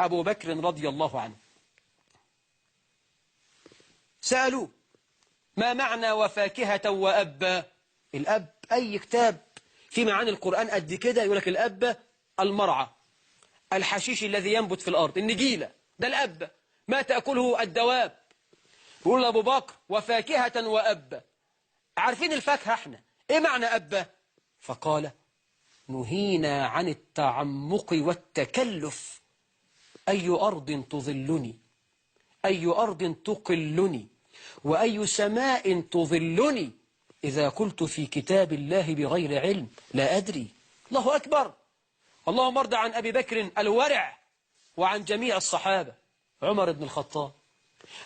أبو بكر رضي الله عنه. سألوه ما معنى وفاكهة وأبا؟ الأب أي كتاب في معاني القرآن قد كده يقول لك الأب المرعى، الحشيش الذي ينبت في الأرض، النجيلة، ده الأب ما تأكله الدواب. يقول أبو بكر وفاكهة وأبا، عارفين الفاكهة احنا ايه معنى أبا؟ فقال نهينا عن التعمق والتكلف، أي أرض تظلني، أي أرض تقلني، وأي سماء تظلني إذا قلت في كتاب الله بغير علم لا أدري. الله أكبر. اللهم ارض عن أبي بكر الورع وعن جميع الصحابة. عمر بن الخطاب،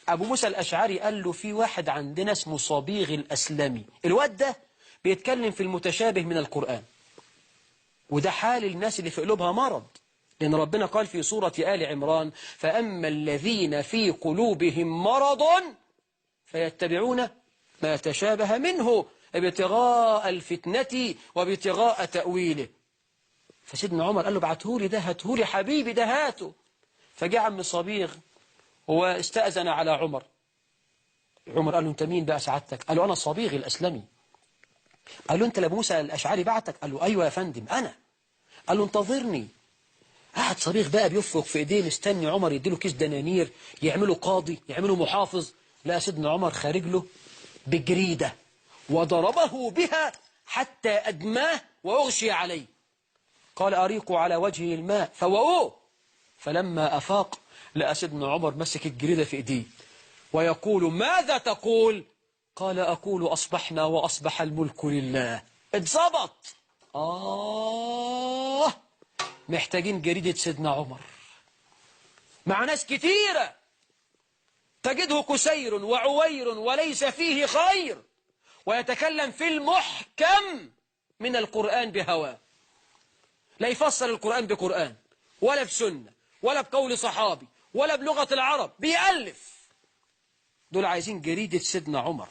أبو موسى الأشعري قال له في واحد عندنا اسمه صبيغ الأسلمي، الواد ده بيتكلم في المتشابه من القرآن، وده حال الناس اللي في قلوبها مرض، لأن ربنا قال في سورة آل عمران فأما الذين في قلوبهم مرض فيتبعون ما تشابه منه ابتغاء الفتنة وابتغاء تأويله. فسيدنا عمر قال له ابعتهولي ده، هاتهولي حبيبي ده هاته. فجاء عم صبيغ واستأذن على عمر. عمر قال له انت مين بقى سعادتك؟ قال له انا صبيغ الأسلمي. قال له انت لابو موسى الأشعري بعتك؟ قال له ايوه يا فندم انا. قال له انتظرني. قعد صبيغ بقى بيفرق في ايديه مستني عمر يديله كيس دنانير، يعمله قاضي، يعمله محافظ. لا، سيدنا عمر خارج له بجريدة وضربه بها حتى أدماه وأغشي عليه. قال أريقوا على وجهه الماء فوقوه. فلما أفاق لقى سيدنا عمر مسك الجريدة في إيديه ويقول ماذا تقول؟ قال أقول أصبحنا وأصبح الملك لله. اتظبط. محتاجين جريدة سيدنا عمر مع ناس كتيرة تجده كسير وعوير وليس فيه خير، ويتكلم في المحكم من القرآن بهواه، لا يفسر القرآن بقرآن ولا بسنة ولا بقول صحابي ولا بلغة العرب، بيألف. دول عايزين جريدة سيدنا عمر.